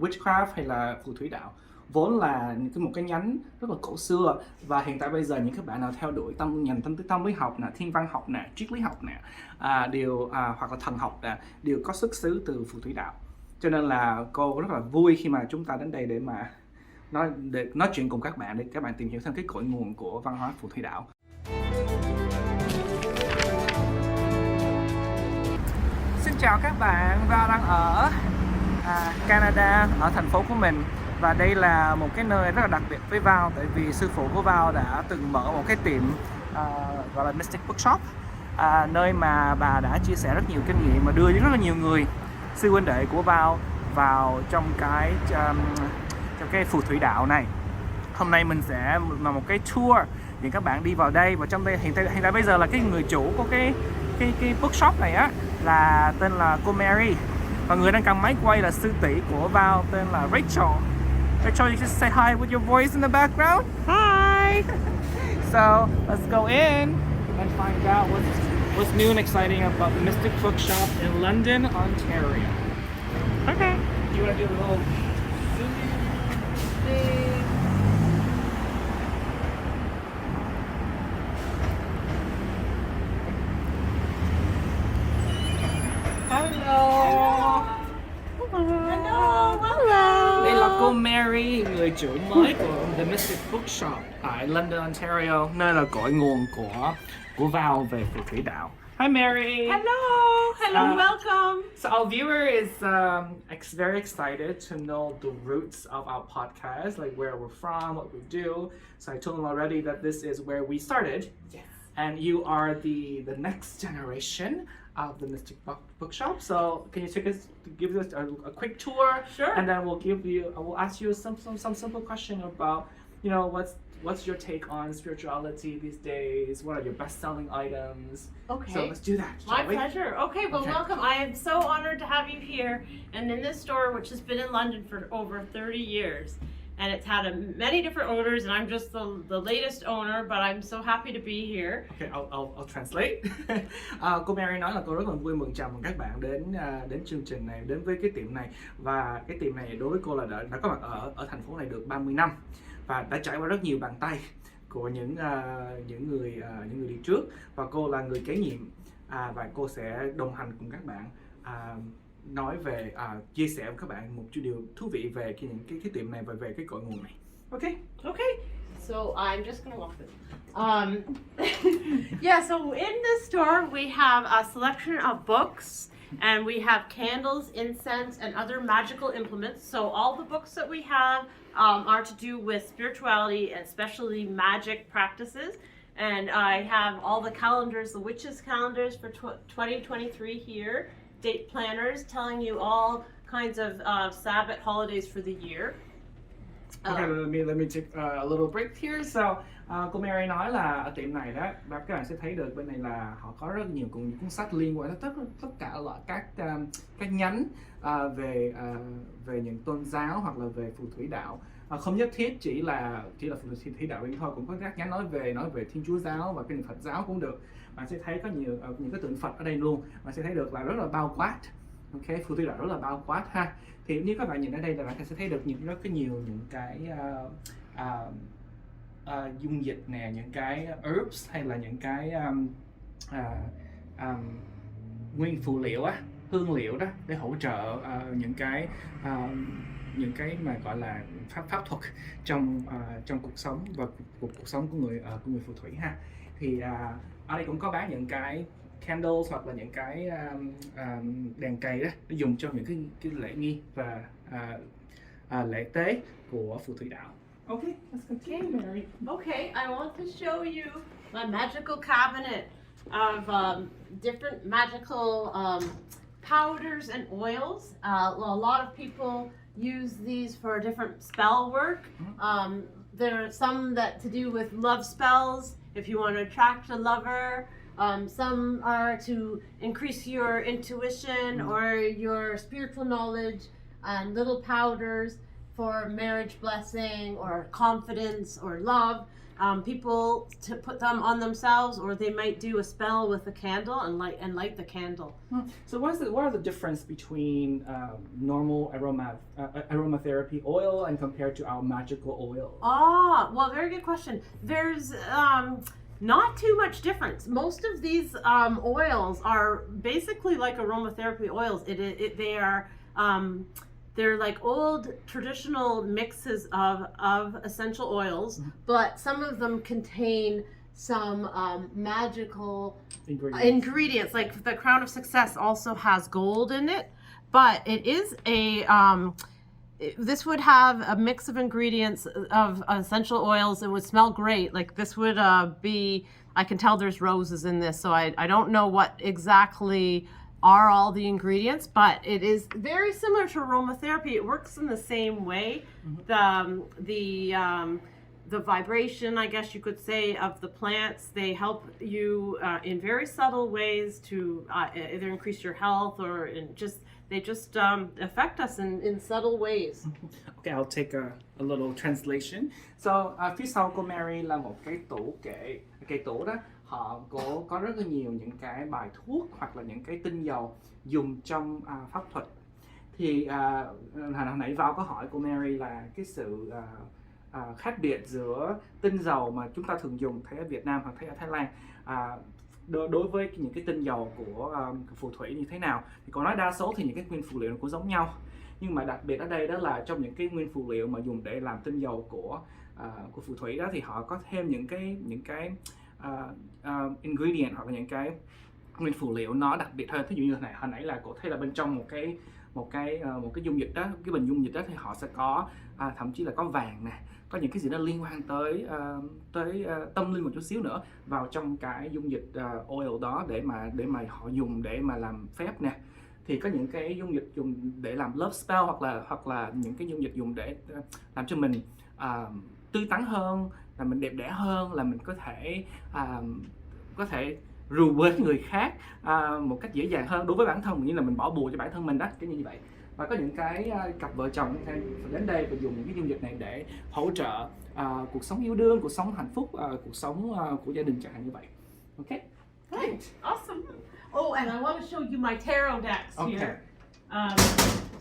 witchcraft hay là phù thủy đạo vốn là một cái nhánh rất là cổ xưa, và hiện tại bây giờ những các bạn nào theo đuổi tâm lý học nè, thiên văn học nè, triết lý học nè, hoặc là thần học nè, đều có xuất xứ từ phù thủy đạo. Cho nên là cô rất là vui khi mà chúng ta đến đây để nói chuyện cùng các bạn, để các bạn tìm hiểu thêm cái cội nguồn của văn hóa phù thủy đạo. Xin chào các bạn, Val đang ở Canada, ở thành phố của mình. Và đây là một cái nơi rất là đặc biệt với Val, tại vì sư phụ của Val đã từng mở một cái tiệm gọi là Mystic Bookshop, nơi mà bà đã chia sẻ rất nhiều kinh nghiệm mà đưa rất là nhiều người sư huynh đệ của Val vào trong cái phù thủy đạo này. Hôm nay mình sẽ làm một cái tour để các bạn đi vào đây, và trong đây hiện tại bây giờ là cái người chủ của cái bookshop này á là tên là cô Mary, và người đang cầm máy quay là sư tỷ của Val tên là Rachel. Rachel, you just say hi with your voice in the background. Hi. So let's go in and find out what's new and exciting about the Mystic Bookshop in London, Ontario. Okay. Do you want to do a little zoom thing? Hello. Hello. Đây là cô Mary, người chủ mới của The Mystic Bookshop tại London, Ontario, nơi là cội nguồn của Val về phù thủy đạo. Hi Mary. Hello, welcome. So our viewer is very excited to know the roots of our podcast, like where we're from, what we do. So I told them already that this is where we started. Yes. And you are the next generation of the Mystic Bookshop. So can you give us a quick tour? Sure. And then I will ask you some simple question about, what's your take on spirituality these days? What are your best-selling items? Okay. So let's do that. My shall we? pleasure. Okay, well, Okay. welcome. I am so honored to have you here and in this store, which has been in London for over 30 years. And it's had many different owners, and I'm just the latest owner, but I'm so happy to be here. Okay, I'll translate. Cô Mary nói là cô rất là vui mừng chào mừng các bạn đến chương trình này, đến với cái tiệm này. Và cái tiệm này đối với cô là đã có mặt ở thành phố này được 30 năm và đã trải qua rất nhiều bàn tay của những người đi trước, và cô là người kế nhiệm, và cô sẽ đồng hành cùng các bạn, nói về chia sẻ với các bạn một chút điều thú vị về cái tiệm này và về cái cội nguồn này. Okay. Okay, so I'm just gonna walk this. Yeah, so in this store we have a selection of books, and we have candles, incense, and other magical implements. So all the books that we have are to do with spirituality and especially magic practices. And I have all the calendars, the witches' calendars for 2023 here. Date planners telling you all kinds of Sabbath holidays for the year. Okay, let me take a little break here. So, cô Mary nói là ở tiệm này đó, các bạn sẽ thấy được bên này là họ có rất nhiều những cuốn sách liên quan tới tất cả loại các nhánh về những tôn giáo hoặc là về phù thủy đạo. Không nhất thiết chỉ là phù thủy đạo thôi, cũng có các nhánh nói về Thiên Chúa giáo và cái Phật giáo cũng được. Bạn sẽ thấy có những cái tượng Phật ở đây luôn. Bạn sẽ thấy được là rất là bao quát. Ok, phù thủy đạo rất là bao quát ha. Thì nếu các bạn nhìn ở đây là bạn sẽ thấy được rất nhiều những cái dung dịch nè, những cái herbs hay là những cái nguyên phụ liệu á, hương liệu đó để hỗ trợ những cái mà gọi là pháp thuật trong cuộc sống và cuộc sống của người phù thủy ha. Thì ở đây cũng có bán những cái candles hoặc là những cái đèn cầy đó để dùng cho những cái lễ nghi và lễ tế của phù thủy đạo. Okay, let's continue, Mary. Okay, I want to show you my magical cabinet of different magical powders and oils. A lot of people use these for different spell work. There are some that to do with love spells, if you want to attract a lover. Some are to increase your intuition or your spiritual knowledge, and little powders for marriage blessing or confidence or love. people to put them on themselves, or they might do a spell with a candle and light the candle. So what are the difference between normal aromatherapy oil and compared to our magical oil? Well, very good question. There's not too much difference. Most of these oils are basically like aromatherapy oils. They're like old traditional mixes of essential oils, but some of them contain some magical ingredients. Like the Crown of Success also has gold in it, but it is this would have a mix of ingredients of essential oils. It would smell great. Like this would be, I can tell there's roses in this, so I don't know what exactly are all the ingredients, but it is very similar to aromatherapy. It works in the same way. The vibration, I guess you could say, of the plants, they help you in very subtle ways to either increase your health or they just affect us in subtle ways. Okay, I'll take a little translation. So phía sau cô Mary là một cái tủ kệ, cái tủ đó họ có rất là nhiều những cái bài thuốc hoặc là những cái tinh dầu dùng trong pháp thuật. Thì hồi nãy vào có hỏi cô Mary là cái sự khác biệt giữa tinh dầu mà chúng ta thường dùng thấy ở Việt Nam hoặc thấy ở Thái Lan đối với những cái tinh dầu của phù thủy như thế nào. Thì còn nói đa số thì những cái nguyên phụ liệu nó cũng giống nhau, nhưng mà đặc biệt ở đây đó là trong những cái nguyên phụ liệu mà dùng để làm tinh dầu của phù thủy đó thì họ có thêm những cái ingredient hoặc là những cái nguyên phụ liệu nó đặc biệt hơn. Ví dụ như này hồi nãy là cô thấy là bên trong một cái dung dịch đó, cái bình dung dịch đó thì họ sẽ có thậm chí là có vàng nè, có những cái gì đó liên quan tới tâm linh một chút xíu nữa vào trong cái dung dịch oil đó để mà họ dùng để mà làm phép nè. Thì có những cái dung dịch dùng để làm love spell hoặc là những cái dung dịch dùng để làm cho mình tươi tắn hơn, là mình đẹp đẽ hơn, là mình có thể rù bên người khác một cách dễ dàng hơn. Đối với bản thân như là mình bỏ bùa cho bản thân mình đó, cái như vậy. Và có những cái cặp vợ chồng đến đây và dùng những cái dung dịch này để hỗ trợ cuộc sống yêu đương, cuộc sống hạnh phúc, cuộc sống của gia đình chẳng hạn như vậy. Okay. Great, awesome. Oh, and I want to show you my tarot decks here.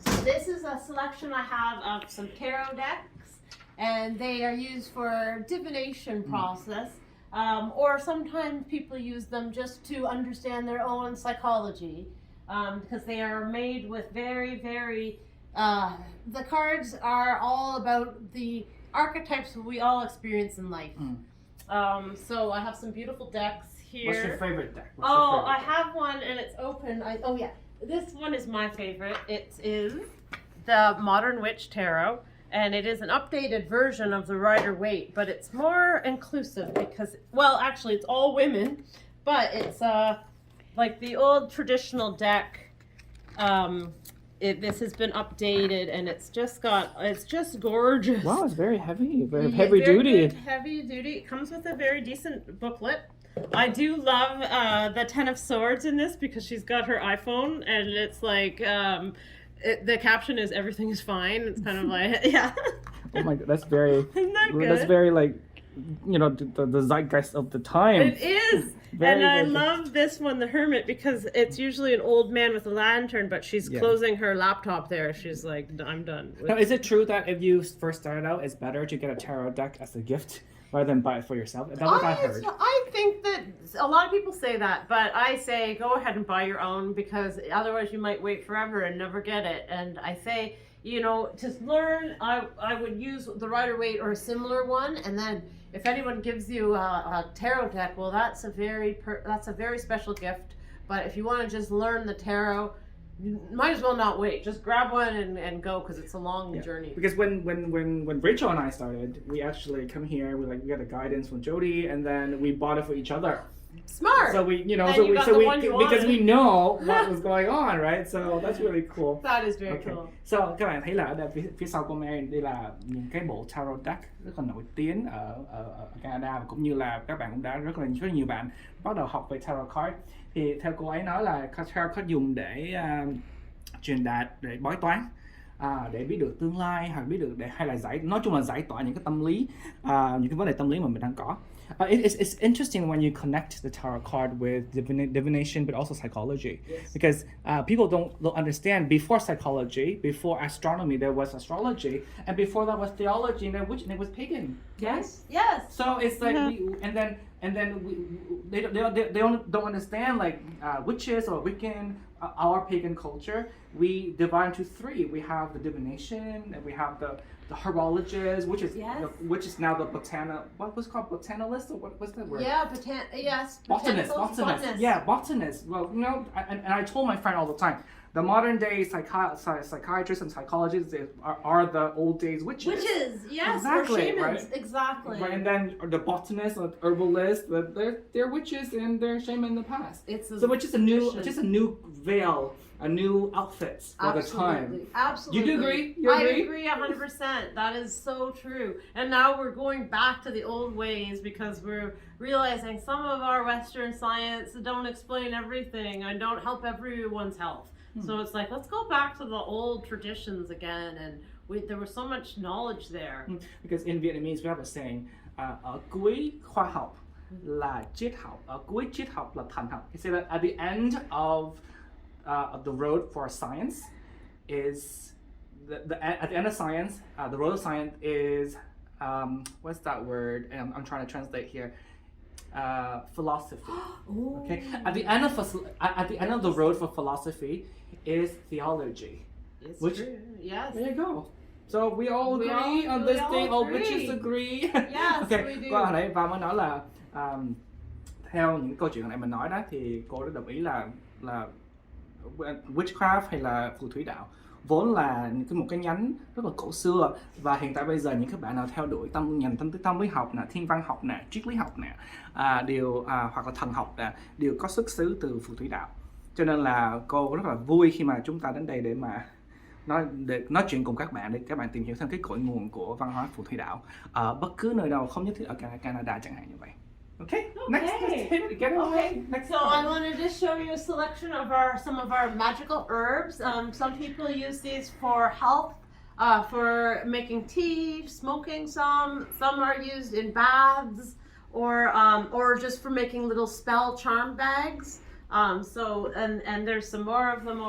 So this is a selection I have of some tarot decks, and they are used for divination process. Or sometimes people use them just to understand their own psychology, because they are made with very, very, the cards are all about the archetypes we all experience in life. So I have some beautiful decks here. What's your favorite deck? I have one and it's open. Oh yeah, this one is my favorite. It is the Modern Witch Tarot. And it is an updated version of the Rider-Waite, but it's more inclusive because, well, actually it's all women, but it's like the old traditional deck. This has been updated and it's just gorgeous. Wow, it's very heavy, very heavy duty. Heavy duty. It comes with a very decent booklet. I do love the Ten of Swords in this because she's got her iPhone and it's like, the caption is "Everything is fine." It's kind of like, yeah. Oh my god, that's very. Isn't that good? That's very like, you know, the zeitgeist of the time. It is, and I love this one, the Hermit, because it's usually an old man with a lantern, but she's closing her laptop there. She's like, "I'm done." Now, is it true that if you first started out, it's better to get a tarot deck as a gift rather than buy it for yourself? That's what I heard. I think that a lot of people say that, but I say go ahead and buy your own because otherwise you might wait forever and never get it. And I say, you know, to learn, I would use the Rider-Waite or a similar one, and then if anyone gives you a tarot deck, well, that's a very special gift. But if you want to just learn the tarot, you might as well not wait. Just grab one and go because it's a long journey. Because when Rachel and I started, we actually come here. We got a guidance from Jody, and then we bought it for each other. Smart. So we, you know, because we know what was going on, right? So that's really cool. That is very cool. So các bạn thấy là ở đây phía sau của Mary đây là những cái bộ tarot deck rất là nổi tiếng ở Canada, và cũng như là các bạn cũng đã rất nhiều bạn bắt đầu học về tarot card. Thì theo cô ấy nói là tarot card dùng để truyền đạt, để bói toán. để biết được tương lai, hoặc biết được hay là nói chung là giải tỏa những cái tâm lý, những cái vấn đề tâm lý mà mình đang có. It's interesting when you connect the tarot card with divination, but also psychology, because people don't understand. Before psychology, before astronomy, there was astrology, and before that was theology, and it was pagan. Yes. Yes. So it's like, they don't understand, like witches or Wiccan, our pagan culture. We divide into three. We have the divination, and we have the herbologist, which is now the what was called botanist, or what's that word? Yeah, Botanist. Yeah, botanist. Well, and I told my friend all the time, the modern day psychiatrists and psychologists are the old days witches. Witches, yes, exactly, or shamans, right? exactly. Right, and then the botanists or herbalists, they're witches and they're shaman in the past. So it's just a new veil, a new outfit for the time. Absolutely. You do agree? I agree 100%. That is so true. And now we're going back to the old ways because we're realizing some of our Western science don't explain everything and don't help everyone's health. So it's like, let's go back to the old traditions again, and there was so much knowledge there. Because in Vietnamese we have a saying, ở cuối khoa học là triết học, ở cuối triết học là thần học. You say that at the end of the road for science is at the end of science, the road of science is what's that word? And I'm trying to translate here. Philosophy. Okay. At the end of the road for philosophy is theology. Which true. Yes. There you go. So we all agree on this thing. All witches agree. Yes, okay. we do. Cô hồi nãy vào mới nói là theo những câu chuyện hồi nãy mình nói đó, thì cô đã đồng ý là witchcraft hay là phù thủy đạo vốn là một cái nhánh rất là cổ xưa, và hiện tại bây giờ những các bạn nào theo đuổi tâm lý học nè, thiên văn học nè, triết lý học nè, hoặc là thần học nè, đều có xuất xứ từ phù thủy đạo. Cho nên là cô rất là vui khi mà chúng ta đến đây để mà nói chuyện cùng các bạn, để các bạn tìm hiểu thêm cái cội nguồn của văn hóa phù thủy đạo ở bất cứ nơi đâu, không nhất thiết ở Canada chẳng hạn như vậy. Okay. Next, get it away. Next. So I wanted to show you a selection of some of our magical herbs. Some people use these for health, for making tea, smoking some. Some are used in baths, or just for making little spell charm bags. So there's some more of them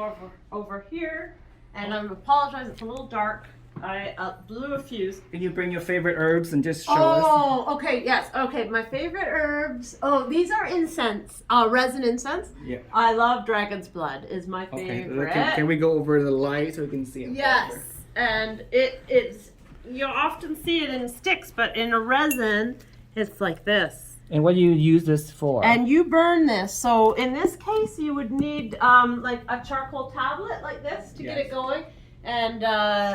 over here. And I apologize, it's a little dark. I blew a fuse. Can you bring your favorite herbs and just show us? Oh, okay, yes. Okay, my favorite herbs. Oh, these are incense, resin incense. Yeah. I love dragon's blood is my favorite. Okay, can we go over the light so we can see it? Yes, and it's you'll often see it in sticks, but in a resin, it's like this. And what do you use this for? And you burn this. So in this case, you would need like a charcoal tablet like this to get it going. And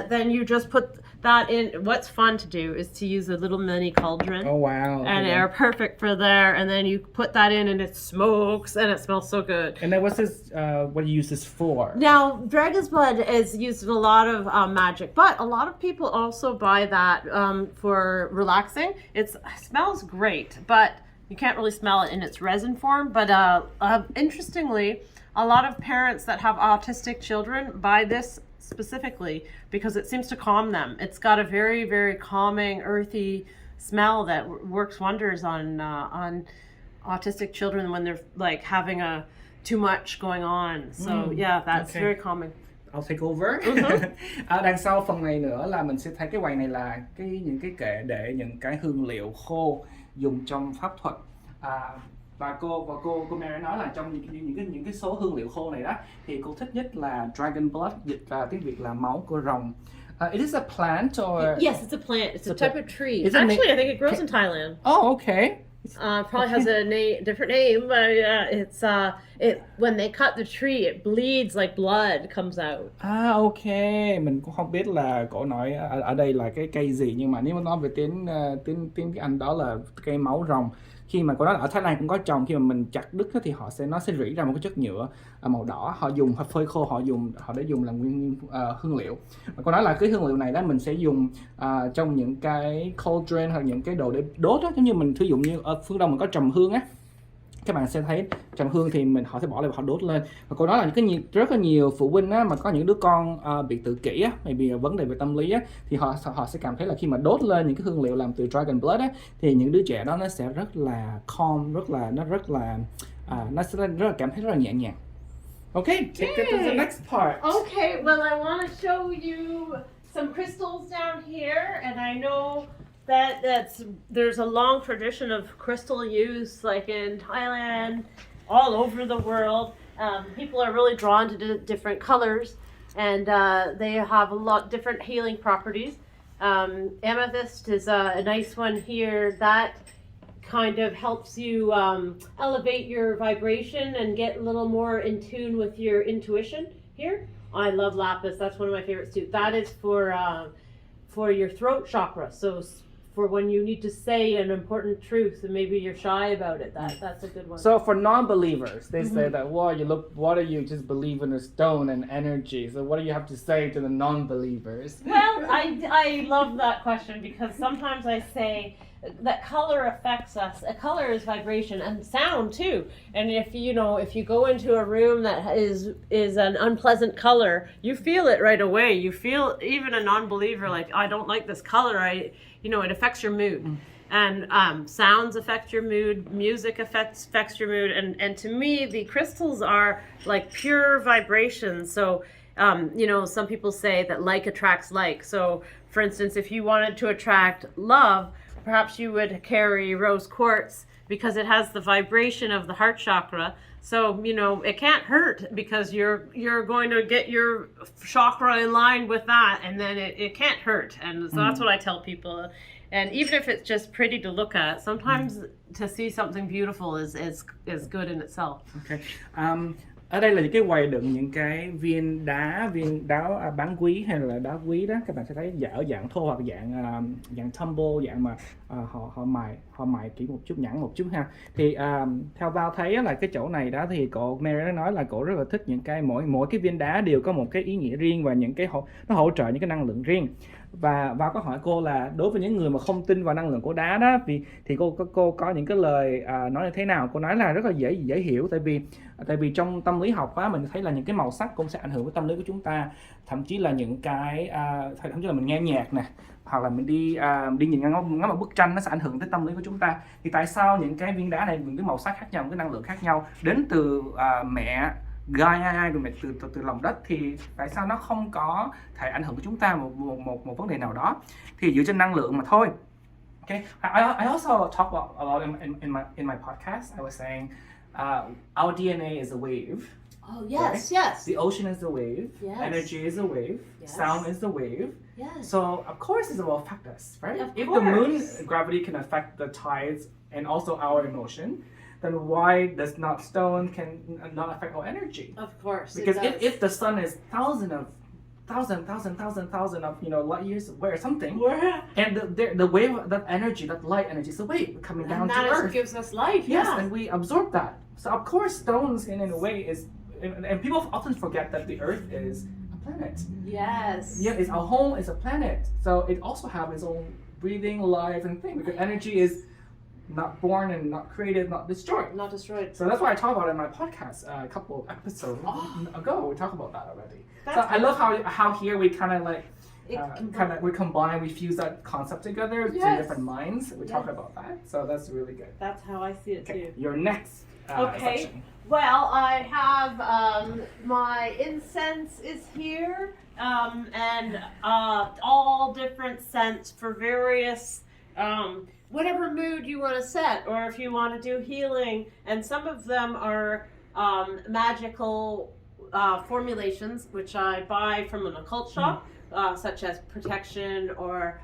then you just put that in. What's fun to do is to use a little mini cauldron. Oh, wow. And they're perfect for there. And then you put that in and it smokes and it smells so good. And then what's this, what do you use this for? Now, dragon's blood is used in a lot of magic, but a lot of people also buy that for relaxing. It smells great, but you can't really smell it in its resin form. But interestingly, a lot of parents that have autistic children buy this specifically because it seems to calm them. It's got a very, very calming, earthy smell that works wonders on autistic children when they're like having too much going on. So yeah, that's very calming. I'll take over. Đằng sau phần này nữa là mình sẽ thấy cái quầy này là những cái kệ để những cái hương liệu khô dùng trong pháp thuật. Và cô Mary nói là trong những cái số hương liệu khô này đó thì cô thích nhất là dragon blood, dịch là tiếng Việt là máu của rồng. It is a plant or? Yes, it's a plant. It's a type of tree. Actually, I think it grows in Thailand. Oh, okay. Probably has a different name, but it's when they cut the tree, it bleeds like blood comes out. Okay. Mình cũng không biết là cổ nói ở đây là cái cây gì, nhưng mà nếu mà nói về tiếng Anh đó là cây máu rồng. Khi mà cô nói là ở Thái Lan cũng có trồng, khi mà mình chặt đứt thì nó sẽ rỉ ra một cái chất nhựa màu đỏ, họ phơi khô, họ để dùng làm nguyên hương liệu. Và cô nói là cái hương liệu này đó mình sẽ dùng trong những cái cauldron hoặc những cái đồ để đốt đó, giống như mình sử dụng như ở phương Đông mình có trầm hương á, các bạn sẽ thấy trầm hương thì họ sẽ bỏ lại và họ đốt lên. Và cô nói là rất là nhiều phụ huynh á, mà có những đứa con bị tự kỷ á, maybe vấn đề về tâm lý á, thì họ sẽ cảm thấy là khi mà đốt lên những cái hương liệu làm từ dragon blood á, thì những đứa trẻ đó nó sẽ rất là calm, nó sẽ rất là cảm thấy rất là nhẹ nhàng. Okay, take it to the next part. Okay, well, I want to show you some crystals down here, and I know that there's a long tradition of crystal use, like in Thailand, all over the world. People are really drawn to different colors, and they have a lot different healing properties. Amethyst is a nice one here that kind of helps you elevate your vibration and get a little more in tune with your intuition here. I love lapis. That's one of my favorites too. That is for your throat chakra. So for when you need to say an important truth and maybe you're shy about it, that's a good one. So for non-believers, they say that, what are you just believe in a stone and energy? So what do you have to say to the non-believers? Well, I love that question because sometimes I say that color affects us. A color is vibration and sound too. And if you go into a room that is an unpleasant color, you feel it right away. You feel, even a non-believer, like, I don't like this color. It affects your mood. And sounds affect your mood, music affects your mood, and to me the crystals are like pure vibrations. So some people say that like attracts like. So for instance, if you wanted to attract love, perhaps you would carry rose quartz because it has the vibration of the heart chakra. So it can't hurt because you're going to get your chakra in line with that, and then it can't hurt. And so that's what I tell people. And even if it's just pretty to look at, sometimes to see something beautiful is good in itself. Okay. Ở đây là những cái quầy đựng những cái viên đá bán quý hay là đá quý đó, các bạn sẽ thấy ở dạng thô hoặc dạng tumble, dạng mà họ mài kỹ một chút, nhẵn một chút ha. Thì theo Val thấy là cái chỗ này đó thì cô Mary nói là cô rất là thích những cái mỗi cái viên đá đều có một cái ý nghĩa riêng và những cái nó hỗ trợ những cái năng lượng riêng. Và Val có hỏi cô là đối với những người mà không tin vào năng lượng của đá đó thì cô có những cái lời nói như thế nào? Cô nói là rất là dễ hiểu, tại vì trong tâm lý học mình thấy là những cái màu sắc cũng sẽ ảnh hưởng với tâm lý của chúng ta, thậm chí là những cái thậm chí là mình nghe nhạc nè, hoặc là mình đi nhìn ngắm một bức tranh, nó sẽ ảnh hưởng tới tâm lý của chúng ta. Thì tại sao những cái viên đá này, những cái màu sắc khác nhau, những cái năng lượng khác nhau đến từ mẹ Gaia, từ lòng đất, thì tại sao nó không có thể ảnh hưởng của chúng ta một vấn đề nào đó, thì dựa trên năng lượng mà thôi. Okay, I also talk about in my podcast. I was saying our DNA is a wave. Oh yes, right? Yes. The ocean is a wave. Yes. Energy is a wave. Yes. Sound is a wave. Yes. So of course it will affect us, right? Of If course. the moon gravity can affect the tides and also our emotion, then why does not stone can not affect our energy? Of course. Because if the sun is thousand of light years away or something, and the wave, that energy, that light energy is a wave coming down to Earth. That gives us life. Yes, Yeah. and we absorb that. So of course stones in a way is, and people often forget that the Earth is a planet. Yes. Yeah, it's our home is a planet. So it also have its own breathing, life, and thing, because energy is not born and not created, not destroyed. Not destroyed. So that's what I talk about in my podcast a couple of episodes ago. We talked about that already. That's So I love how here we kind of like It we combine, we fuse that concept together to Yes. different minds. We talk about that. So that's really good. That's how I see it Okay, too. your next Okay. section. Well, I have my incense is here, and all different scents for various whatever mood you want to set, or if you want to do healing. And some of them are magical formulations, which I buy from an occult shop, such as protection or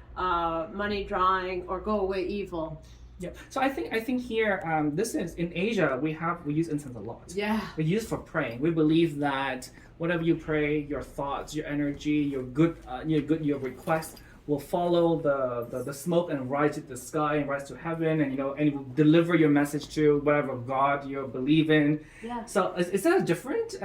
money drawing or go away evil. Yeah. So I think here, this is in Asia. We use incense a lot. Yeah. We use for praying. We believe that whatever you pray, your thoughts, your energy, your request will follow the smoke and rise to the sky and rise to heaven, and and it will deliver your message to whatever God you believe in. Yeah. So is that different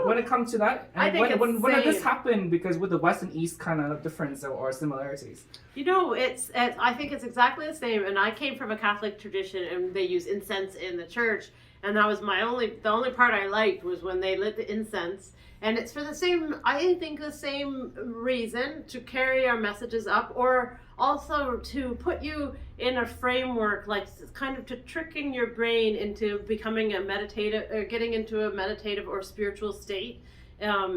when it comes to that? I think it's when did this same. happen? Because with the West and East kind of difference or similarities. I think it's exactly the same. And I came from a Catholic tradition, and they use incense in the church. and that was the only part I liked was when they lit the incense. And it's for the same, I think the same reason, to carry our messages up, or also to put you in a framework, like kind of to tricking your brain into becoming a meditative, or getting into a meditative or spiritual state,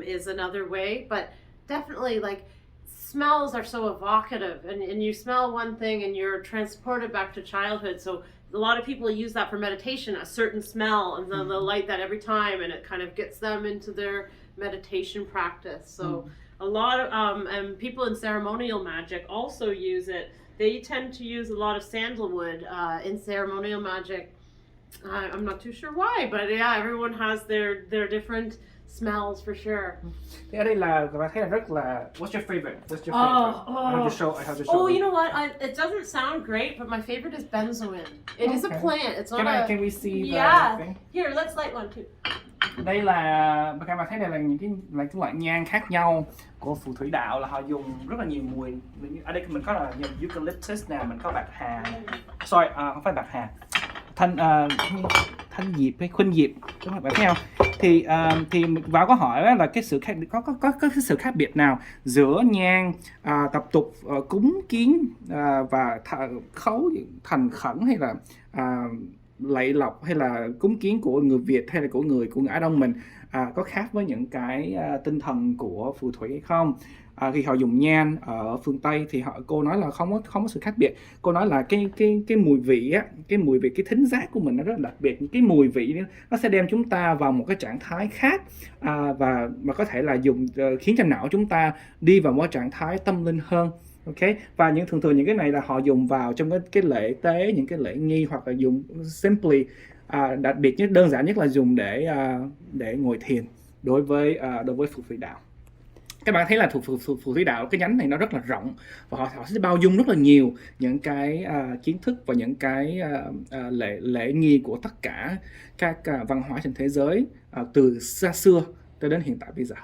is another way. But definitely, like, smells are so evocative, and you smell one thing and you're transported back to childhood. So a lot of people use that for meditation, a certain smell, and then they'll light that every time, and it kind of gets them into their meditation practice. So a lot of and people in ceremonial magic also use it. They tend to use a lot of sandalwood in ceremonial magic. I'm not too sure why, but yeah, everyone has their different smells for sure. Thì ở đây là các bạn thấy là rất là what's your favorite? What's your favorite? I have to show. Oh, you know what? It doesn't sound great, but my favorite is benzoin. It is a plant. It's not Can we see yeah. the thing? Here, let's light one too. Đây là các bạn thấy đây là những cái loại nhang khác nhau của phù thủy đạo, là họ dùng rất là nhiều mùi. Ở đây mình có là eucalyptus nè, mình có bạc hà. Sorry, không phải bạc hà. Thanh diệp hay khuynh diệp, các bạn thấy không? Thì vào có hỏi là cái sự khác có cái sự khác biệt nào giữa nhang tập tục cúng kiến và khấu thành khẩn, hay là lạy lộc, hay là cúng kiến của người Việt hay là của người Á Đông mình có khác với những cái tinh thần của phù thủy hay không? Khi họ dùng nhang ở phương Tây thì cô nói là không có sự khác biệt. Cô nói là cái mùi vị á, cái thính giác của mình nó rất là đặc biệt. Cái mùi vị nó sẽ đem chúng ta vào một cái trạng thái khác, và có thể là khiến cho não chúng ta đi vào một trạng thái tâm linh hơn. Ok, và thường những cái này là họ dùng vào trong cái lễ tế, những cái lễ nghi, hoặc là dùng simply, đặc biệt nhất, đơn giản nhất là dùng để ngồi thiền đối với phù thủy đạo. Các bạn thấy là phù thủy đạo, cái nhánh này nó rất là rộng, và họ sẽ bao dung rất là nhiều những cái kiến thức và những cái lễ nghi của tất cả các văn hóa trên thế giới, từ xa xưa tới đến hiện tại bây giờ.